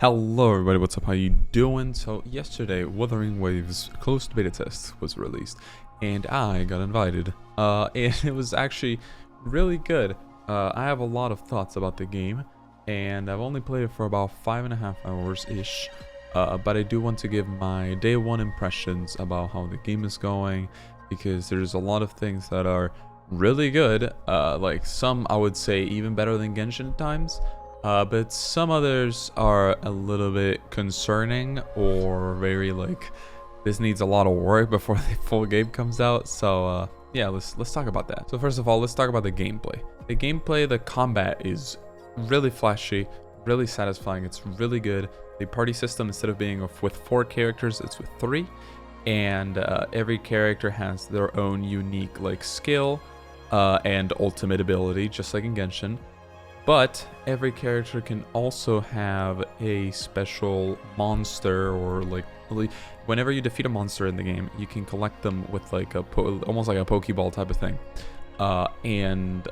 Hello everybody, what's up, how you doing? So yesterday, Wuthering Wave's closed beta test was released, and I got invited. And it was actually really good. I have a lot of thoughts about the game, and I've only played it for about 5.5 hours-ish. But I do want to give my day one impressions about how the game is going, because there's a lot of things that are really good. Like some, I would say, even better than Genshin at times. But some others are a little bit concerning, or very like, this needs a lot of work before the full game comes out. So yeah, let's talk about that. So first of all, let's talk about the gameplay. The combat is really flashy, really satisfying. It's really good. The party system, instead of being with 4 characters, it's with 3, and every character has their own unique like skill and ultimate ability, just like in Genshin. But every character can also have a special monster, or like whenever you defeat a monster in the game, you can collect them with like almost like a Pokeball type of thing. And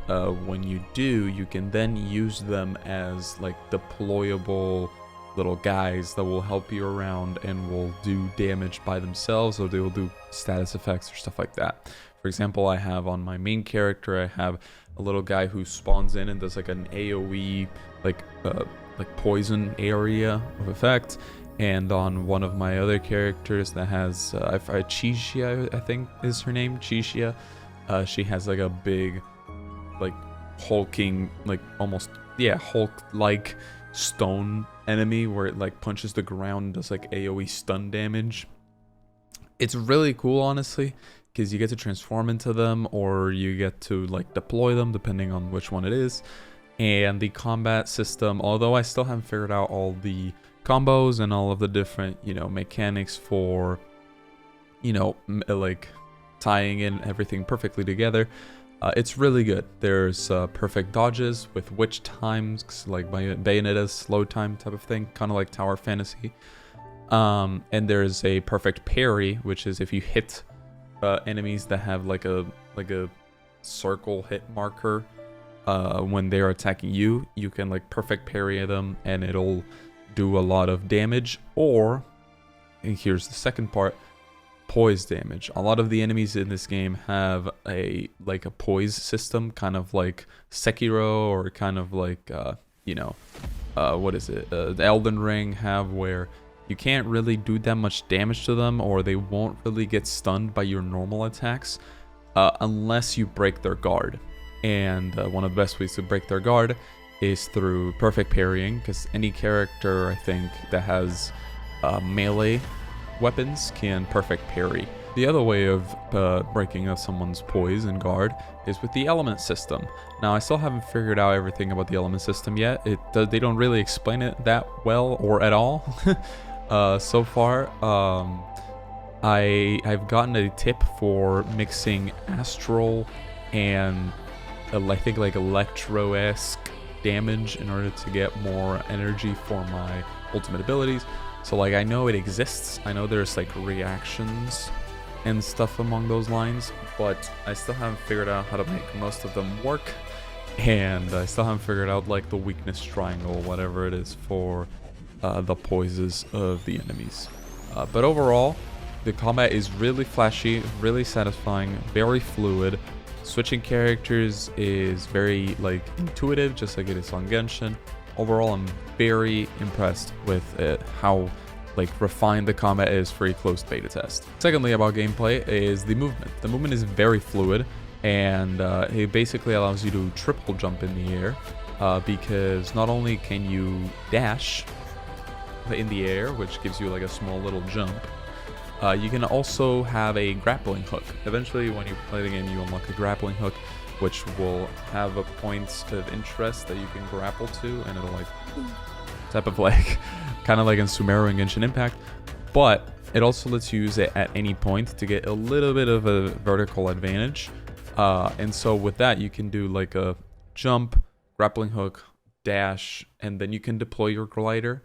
when you do, you can then use them as like deployable little guys that will help you around and will do damage by themselves, or they will do status effects or stuff like that. For example, I have on my main character, I have a little guy who spawns in and does like an AoE like poison area of effect. And on one of my other characters that has Chishia, I think is her name, Chishia, she has like a big like hulking, like almost, yeah, Hulk-like stone enemy where it like punches the ground and does like AoE stun damage. It's really cool, honestly, because you get to transform into them, or you get to like deploy them depending on which one it is. And the combat system, although I still haven't figured out all the combos and all of the different, you know, mechanics for, you know, like tying in everything perfectly together, it's really good. There's perfect dodges with witch times, like Bayonetta's slow time type of thing, kind of like Tower Fantasy. And there's a perfect parry, which is if you hit enemies that have like a circle hit marker when they're attacking you, you can like perfect parry them and it'll do a lot of damage. Or, and here's the second part, poise damage. A lot of the enemies in this game have a poise system, kind of like Sekiro, or kind of like you know, what is it, the Elden Ring have, where you can't really do that much damage to them, or they won't really get stunned by your normal attacks unless you break their guard. And one of the best ways to break their guard is through perfect parrying, because any character, I think, that has melee weapons can perfect parry. The other way of breaking up someone's poise and guard is with the element system. Now, I still haven't figured out everything about the element system yet. They don't really explain it that well or at all. So far, I've gotten a tip for mixing astral and I think like electro-esque damage in order to get more energy for my ultimate abilities. So like, I know it exists, I know there's like reactions and stuff among those lines, but I still haven't figured out how to make most of them work, and I still haven't figured out like the weakness triangle, whatever it is, for the poises of the enemies. But overall, the combat is really flashy, really satisfying, very fluid. Switching characters is very like intuitive, just like it is on Genshin. Overall, I'm very impressed with how like refined the combat is for a closed beta test. Secondly, about gameplay is the movement. The movement is very fluid, and it basically allows you to triple jump in the air, because not only can you dash in the air, which gives you like a small little jump, you can also have a grappling hook. Eventually, when you play the game, you unlock a grappling hook, which will have a point of interest that you can grapple to, and it'll like type of like kind of like in Sumeru and Genshin Impact. But it also lets you use it at any point to get a little bit of a vertical advantage. And so with that, you can do like a jump, grappling hook, dash, and then you can deploy your glider.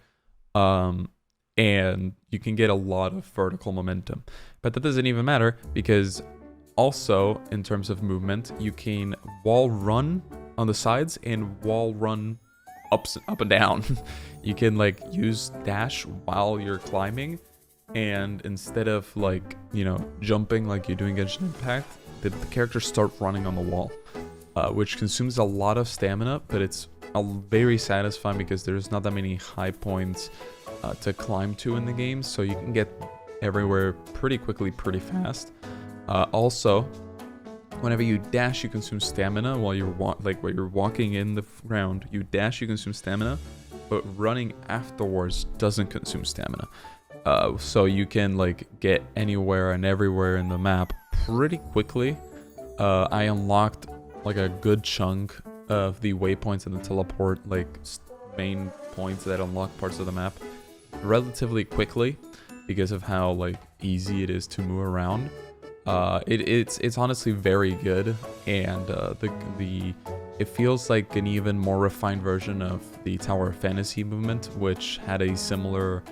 And you can get a lot of vertical momentum. But that doesn't even matter, because also in terms of movement, you can wall run on the sides and wall run up and down. You can like use dash while you're climbing, and instead of like, you know, jumping like you're doing Genshin Impact, the characters start running on the wall, which consumes a lot of stamina, but it's very satisfying because there's not that many high points to climb to in the game, so you can get everywhere pretty quickly, pretty fast. Also, whenever you dash, you consume stamina while you're while you're walking in the ground. You dash, you consume stamina, but running afterwards doesn't consume stamina. So you can like get anywhere and everywhere in the map pretty quickly. I unlocked like a good chunk of the waypoints and the teleport like main points that unlock parts of the map relatively quickly because of how like easy it is to move around. It's honestly very good, and it feels like an even more refined version of the Tower of Fantasy movement, which had a similar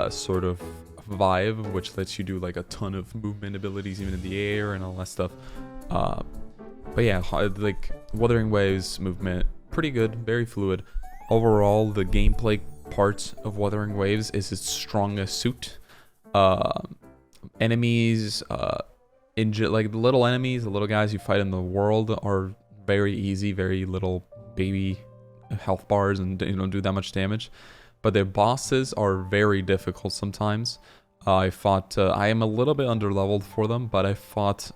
sort of vibe, which lets you do like a ton of movement abilities even in the air and all that stuff. But yeah, like Wuthering Waves movement, pretty good, very fluid. Overall, the gameplay part of Wuthering Waves is its strongest suit. Enemies, like the little enemies, the little guys you fight in the world are very easy, very little baby health bars, and they don't do that much damage. But their bosses are very difficult sometimes. I am a little bit underleveled for them, but I fought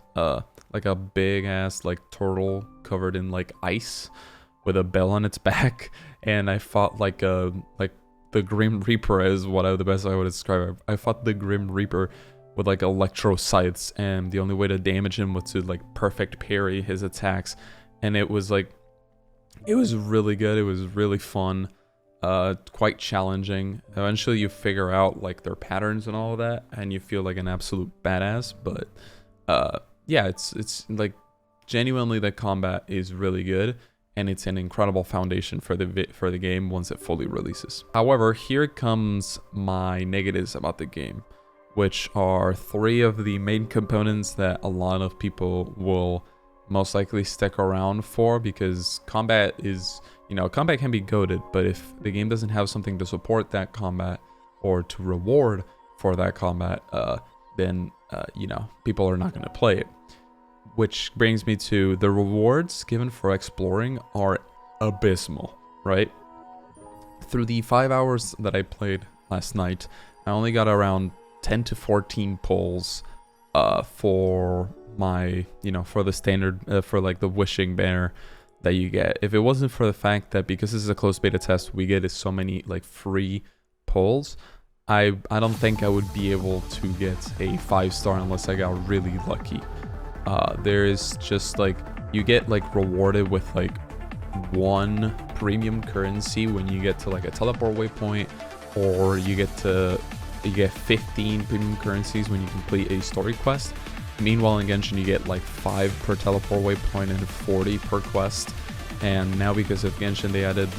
like a big ass like turtle covered in like ice with a bell on its back, and I fought like the Grim Reaper is the best I would describe it. I fought the Grim Reaper with like electro scythes, and the only way to damage him was to like perfect parry his attacks, and it was really good. It was really fun, quite challenging. Eventually you figure out like their patterns and all of that, and you feel like an absolute badass. But yeah, it's like genuinely the combat is really good, and it's an incredible foundation for the game once it fully releases. However, here comes my negatives about the game, which are 3 of the main components that a lot of people will most likely stick around for, because combat is, you know, combat can be goated, but if the game doesn't have something to support that combat or to reward for that combat, then, you know, people are not going to play it. Which brings me to the rewards given for exploring are abysmal, right? Through the 5 hours that I played last night, I only got around 10 to 14 pulls for my, you know, for the standard, for like the wishing banner that you get. If it wasn't for the fact that because this is a closed beta test, we get so many like free pulls, I don't think I would be able to get a 5-star unless I got really lucky. There is just like, you get like rewarded with like 1 premium currency when you get to like a teleport waypoint, or you get 15 premium currencies when you complete a story quest. Meanwhile, in Genshin, you get like 5 per teleport waypoint and 40 per quest. And now because of Genshin, they added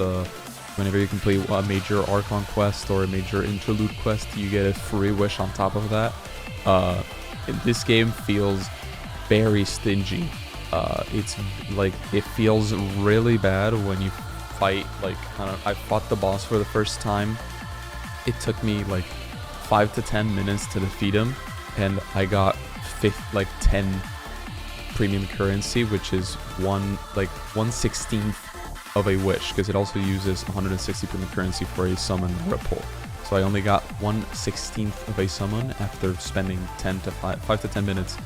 whenever you complete a major Archon quest or a major interlude quest, you get a free wish on top of that. This game feels very stingy. It's like, it feels really bad when you fight, like, I fought the boss for the first time. It took me like 5 to 10 minutes to defeat him, and I got 10 premium currency, which is 1/16 of a wish, because it also uses 160 premium currency for a summon ripple. So I only got 1/16 of a summon after spending 5 to 10 minutes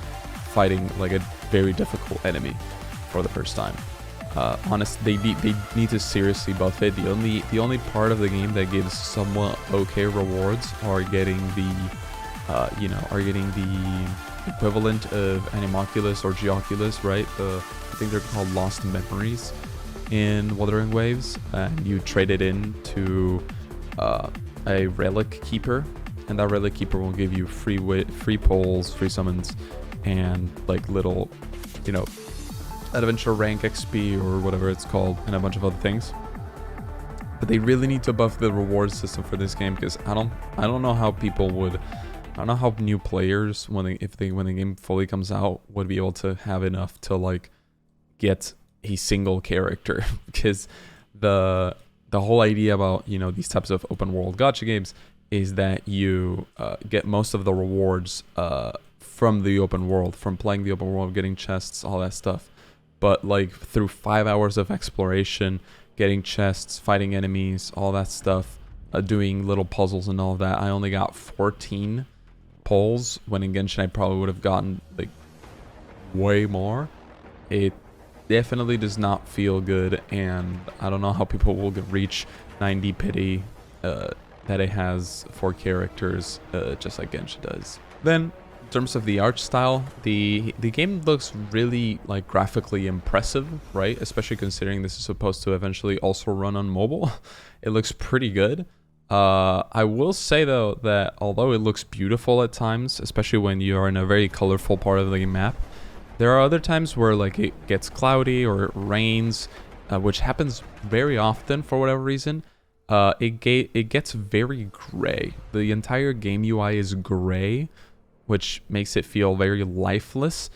fighting like a very difficult enemy for the first time. Honestly, they need to seriously buff it. The only part of the game that gives somewhat okay rewards are getting the equivalent of Animoculus or Geoculus, right? I think they're called Lost Memories in Wuthering Waves, and you trade it in to a Relic Keeper, and that Relic Keeper will give you free pulls, free summons, and like little, you know, adventure rank XP or whatever it's called, and a bunch of other things. But they really need to buff the reward system for this game, because I don't know how people would, I don't know how new players when the game fully comes out would be able to have enough to like get a single character, because the the whole idea about, you know, these types of open world gacha games is that you get most of the rewards from the open world, from playing the open world, getting chests, all that stuff. But like through 5 hours of exploration, getting chests, fighting enemies, all that stuff, doing little puzzles and all of that, I only got 14 pulls, when in Genshin I probably would have gotten like way more. It definitely does not feel good, and I don't know how people will reach 90 pity that it has for characters, just like Genshin does. Then, in terms of the art style, the game looks really like graphically impressive, right? Especially considering this is supposed to eventually also run on mobile. It looks pretty good. I will say though that although it looks beautiful at times, especially when you are in a very colorful part of the map, there are other times where like it gets cloudy or it rains, which happens very often for whatever reason. It gets very gray. The entire game UI is gray, which makes it feel very lifeless,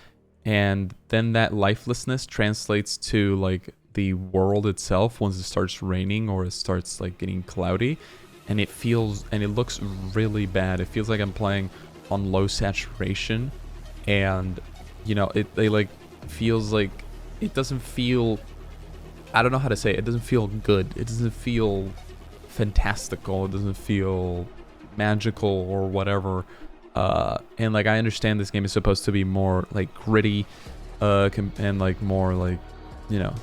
and then that lifelessness translates to like the world itself once it starts raining or it starts like getting cloudy, and it looks really bad. It feels like I'm playing on low saturation, and you know, it feels like it doesn't feel, I don't know how to say it. It doesn't feel good. It doesn't feel fantastical. It doesn't feel magical or whatever. And like I understand this game is supposed to be more like gritty, and like more like, you know,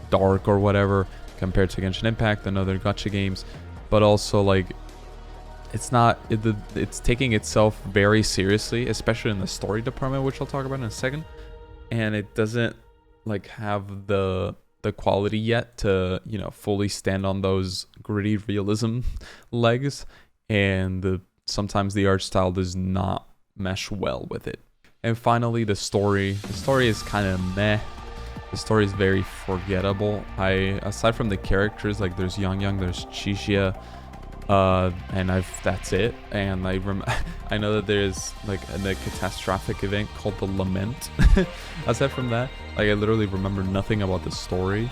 dark or whatever compared to Genshin Impact and other gacha games, but also like it's taking itself very seriously, especially in the story department, which I'll talk about in a second, and it doesn't like have the quality yet to, you know, fully stand on those gritty realism legs, and sometimes the art style does not mesh well with it. And finally, the story. The story is kind of meh. The story is very forgettable. Aside from the characters, like there's Yang, there's Chixia, and that's it. And I know that there's like a catastrophic event called the Lament. Aside from that, like I literally remember nothing about the story,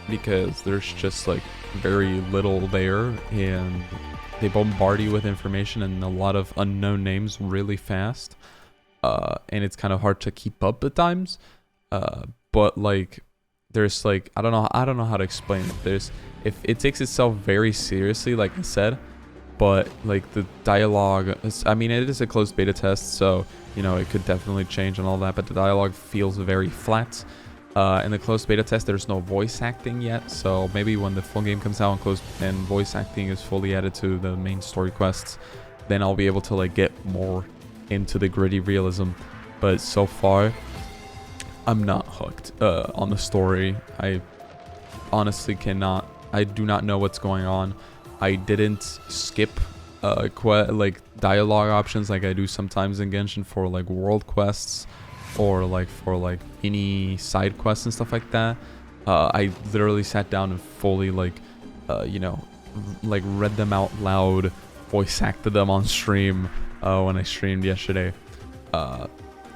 because there's just like very little there, and they bombard you with information and a lot of unknown names really fast, and it's kind of hard to keep up at times. But like there's like I don't know how to explain it. If it takes itself very seriously, like I said, but like the dialogue I mean, it is a closed beta test, so you know it could definitely change and all that, but the dialogue feels very flat. In the closed beta test, there's no voice acting yet, so maybe when the full game comes out and voice acting is fully added to the main story quests, then I'll be able to like get more into the gritty realism. But so far, I'm not hooked on the story. I honestly cannot. I do not know what's going on. I didn't skip like dialogue options like I do sometimes in Genshin for like world quests, or like for like any side quests and stuff like that. I literally sat down and fully like you know, like read them out loud, voice acted them on stream when I streamed yesterday, and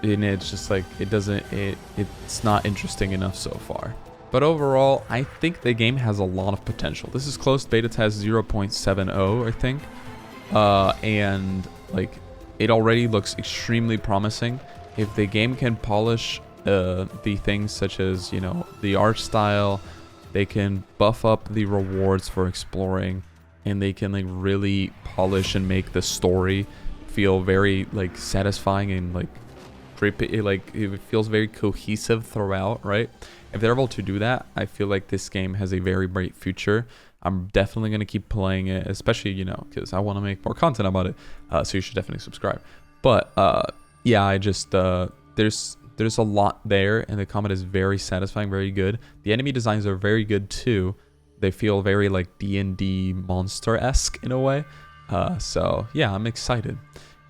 it's just like it's not interesting enough so far. But overall, I think the game has a lot of potential. This is closed beta test 0.70, I think, and like it already looks extremely promising. If the game can polish the things such as, you know, the art style, they can buff up the rewards for exploring, and they can like really polish and make the story feel very like satisfying and like it feels very cohesive throughout, right? If they're able to do that, I feel like this game has a very bright future. I'm definitely going to keep playing it, especially, you know, because I want to make more content about it, so you should definitely subscribe. But yeah, I just there's a lot there, and the combat is very satisfying, very good. The enemy designs are very good too. They feel very like D&D monster-esque in a way. So yeah, I'm excited.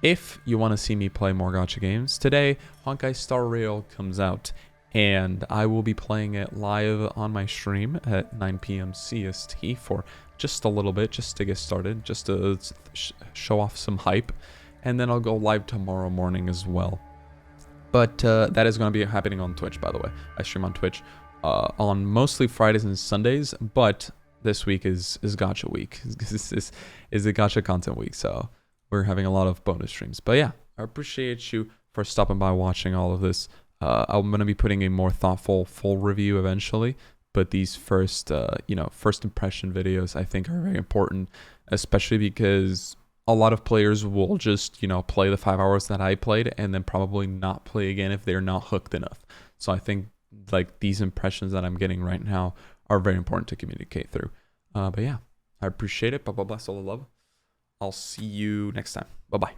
If you want to see me play more gacha games, today Honkai Star Rail comes out, and I will be playing it live on my stream at 9 p.m. CST for just a little bit, just to get started, just to show off some hype, and then I'll go live tomorrow morning as well. But that is going to be happening on Twitch, by the way. I stream on Twitch on mostly Fridays and Sundays, but this week is gacha week. This is the gacha content week, so we're having a lot of bonus streams. But yeah, I appreciate you for stopping by, watching all of this. I'm gonna be putting a more thoughtful full review eventually, but these first first impression videos I think are very important, especially because a lot of players will just play the 5 hours that I played and then probably not play again if they're not hooked enough. So I think like these impressions that I'm getting right now are very important to communicate through. But yeah, I appreciate it. Blah blah blah. All the love. I'll see you next time. Bye bye.